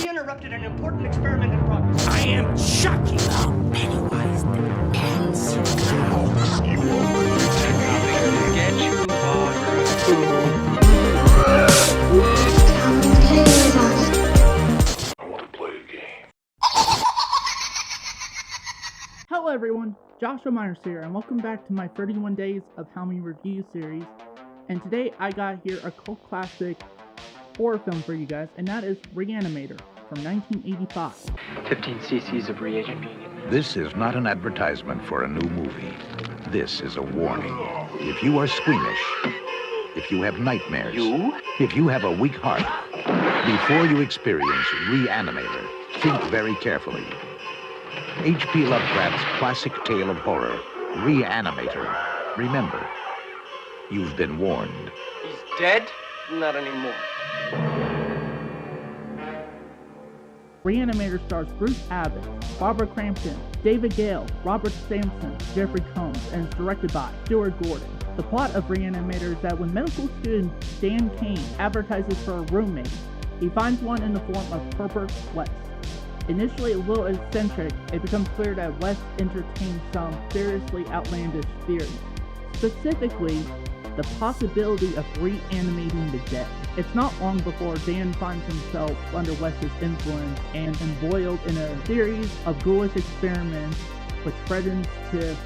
We interrupted an important experiment in progress. I am Chucky. Pennywise the ants. You will coming to get you, Barbara. I want to play a game. Hello everyone, Joshua Myers here, and welcome back to my 31 Days of Halloween Review series. And today I got here a cult classic horror film for you guys, and that is Re-Animator from 1985. 15 cc's of reagent. This is not an advertisement for a new movie. This is a warning. If you are squeamish, if you have nightmares, if you have a weak heart, before you experience Re-Animator, think very carefully. H.P Lovecraft's classic tale of horror, Re-Animator. Remember, you've been warned. He's dead? Not anymore. Re-Animator stars Bruce Abbott, Barbara Crampton, David Gale, Robert Sampson, Jeffrey Combs, and is directed by Stuart Gordon. The plot of Re-Animator is that when medical student Dan Kane advertises for a roommate, he finds one in the form of Herbert West. Initially a little eccentric, it becomes clear that West entertains some seriously outlandish theories. Specifically, the possibility of reanimating the dead. It's not long before Dan finds himself under West's influence and embroiled in a series of ghoulish experiments which threatens to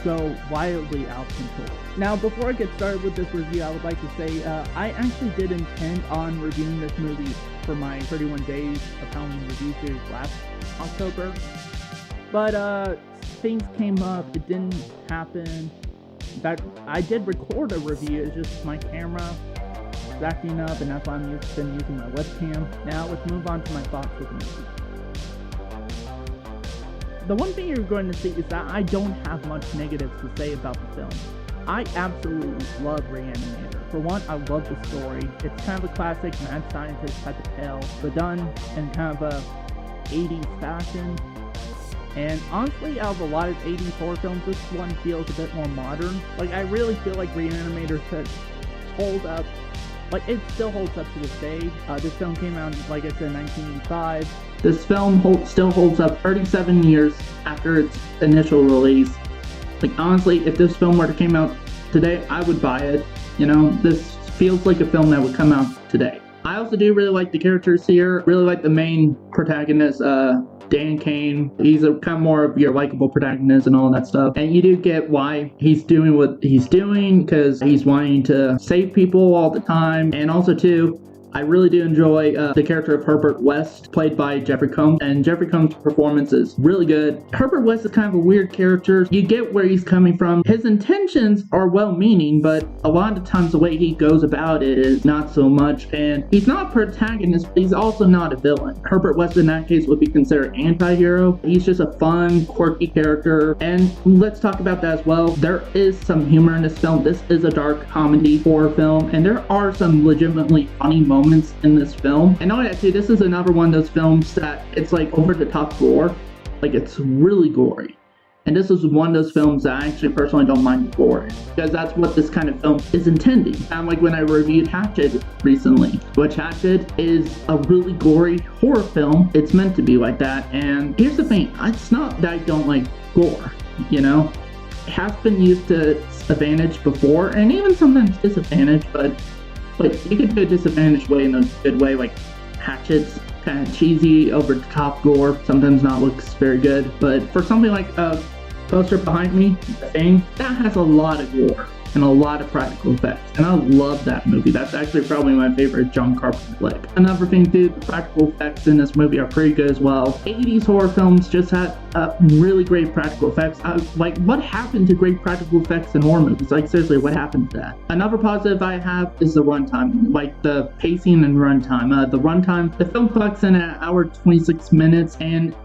go wildly out of control. Now, before I get started with this review, I would like to say I actually did intend on reviewing this movie for my 31 Days of Halloween Review series last October, but things came up, it didn't happen. In fact, I did record a review, it's just my camera is acting up, and that's why been using my webcam. Now let's move on to my thoughts with the movie. The one thing you're going to see is that I don't have much negatives to say about the film. I absolutely love Re-Animator. For one, I love the story. It's kind of a classic mad scientist type of tale, but done in kind of a 80s fashion. And honestly, out of a lot of 80s horror films, this one feels a bit more modern. Like, I really feel like Re-Animator could hold up. Like, it still holds up to this day. This film came out, like I said, in 1985. This film still holds up 37 years after its initial release. Like, honestly, if this film were to come out today, I would buy it. You know, this feels like a film that would come out today. I also do really like the characters here. Really like the main protagonist, Dan Kane. He's a kind of more of your likable protagonist and all that stuff. And you do get why he's doing what he's doing, because he's wanting to save people all the time. And also, too, I really do enjoy the character of Herbert West, played by Jeffrey Combs, and Jeffrey Combs' performance is really good. Herbert West is kind of a weird character. You get where he's coming from. His intentions are well-meaning, but a lot of times the way he goes about it is not so much, and he's not a protagonist, but he's also not a villain. Herbert West in that case would be considered anti-hero. He's just a fun, quirky character, and let's talk about that as well. There is some humor in this film. This is a dark comedy horror film, and there are some legitimately funny moments in this film. And not only that, too, this is another one of those films that it's like over-the-top gore. Like, it's really gory. And this is one of those films that I actually personally don't mind gore, because that's what this kind of film is intending. Kind of like when I reviewed Hatchet recently, which Hatchet is a really gory horror film. It's meant to be like that. And here's the thing, it's not that I don't like gore, you know? It has been used to advantage before, and even sometimes disadvantage, but you could do a disadvantaged way in a good way, like Hatchet's kind of cheesy, over-the-top gore, sometimes not looks very good. But for something like a poster behind me, The Thing, that has a lot of gore and a lot of practical effects. And I love that movie. That's actually probably my favorite John Carpenter flick. Another thing too, the practical effects in this movie are pretty good as well. 80s horror films just had really great practical effects. Like, what happened to great practical effects in horror movies? Like, seriously, what happened to that? Another positive I have is the runtime, like the pacing and runtime. The runtime, the film clocks in at 1 hour 26 minutes, and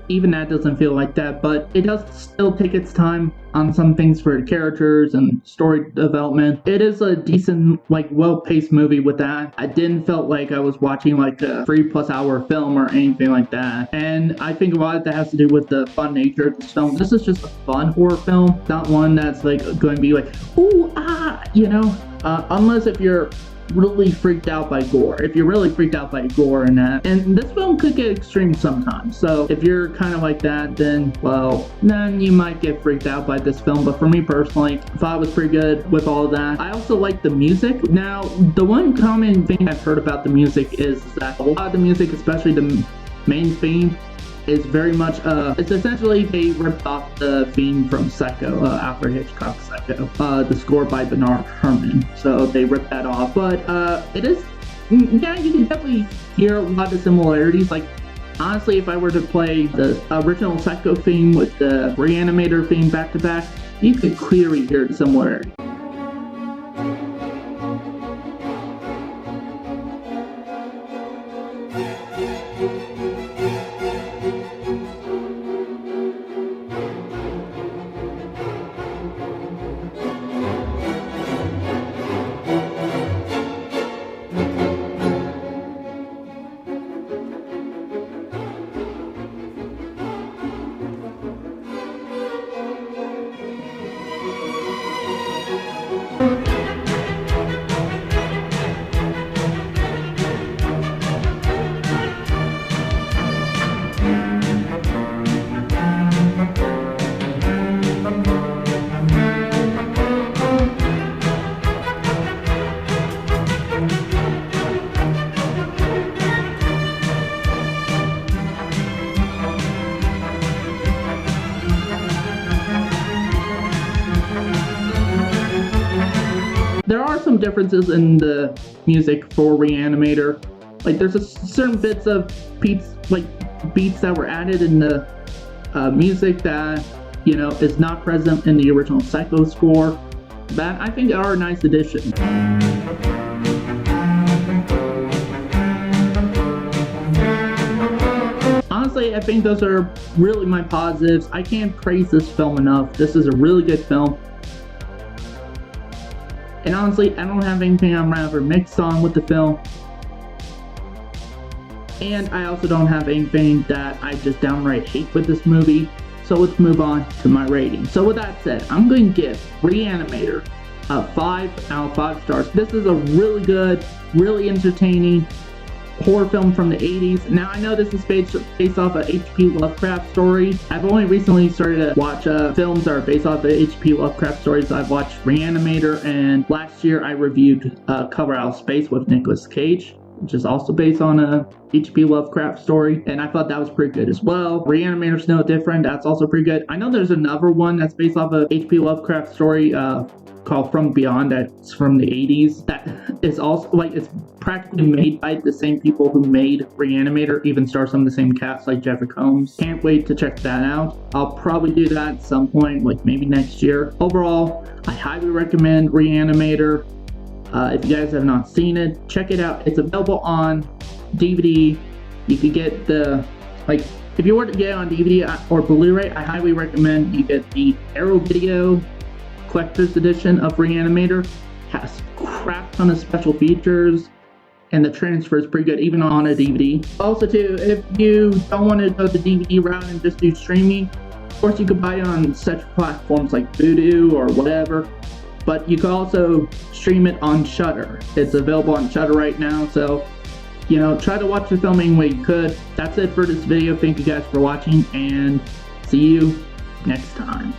even that doesn't feel like that, but it does still take its time on some things for the characters and story development. It is a decent, like, well-paced movie with that. I didn't felt like I was watching like a 3+ hour film or anything like that. And I think a lot of that has to do with the fun nature of this film. This is just a fun horror film, not one that's like going to be like, ooh, ah, you know? unless if you're really freaked out by gore. If you're really freaked out by gore and that, and this film could get extreme sometimes. So if you're kind of like that, then well, then you might get freaked out by this film. But for me personally, I thought it was pretty good with all of that. I also like the music. Now, the one common thing I've heard about the music is that a lot of the music, especially the main theme, is very much it's essentially they ripped off the theme from Psycho, Alfred Hitchcock's Psycho, the score by Bernard Herrmann. So they ripped that off, but it is, yeah, you can definitely hear a lot of similarities. Like honestly, if I were to play the original Psycho theme with the Re-Animator theme back to back, you could clearly hear the similarity. There are some differences in the music for Re-Animator. Like there's certain bits of beats that were added in the music that, you know, is not present in the original Psycho score. That I think are a nice addition. Honestly, I think those are really my positives. I can't praise this film enough. This is a really good film. And honestly, I don't have anything I'm rather mixed on with the film. And I also don't have anything that I just downright hate with this movie. So let's move on to my rating. So with that said, I'm going to give Re-Animator a 5 out of 5 stars. This is a really good, really entertaining horror film from the 80s. Now I know this is based off a H.P Lovecraft story. I've only recently started to watch films that are based off of H.P Lovecraft stories. I've watched Re-Animator, and last year I reviewed Color Out of Space with Nicolas Cage, which is also based on a H.P Lovecraft story, and I thought that was pretty good as well. Re-Animator's no different. That's also pretty good. I know there's another one that's based off a H.P Lovecraft story called From Beyond, that's from the 80s, that is also like, it's practically made by the same people who made Re-Animator, even stars some of the same cast like Jeffrey Combs. Can't wait to check that out. I'll probably do that at some point, like maybe next year. Overall, I highly recommend Re-Animator. If you guys have not seen it, check it out. It's available on DVD. You could get the, like, if you were to get it on DVD or Blu-ray, I highly recommend you get the Arrow Video Collector's Edition of Re-Animator. Has a crap ton of special features, and the transfer is pretty good even on a DVD. Also too, if you don't want to go the DVD route and just do streaming, of course you could buy it on such platforms like Vudu or whatever, but you can also stream it on Shudder. It's available on Shudder right now, so you know, try to watch the film any way you could. That's it for this video. Thank you guys for watching, and see you next time.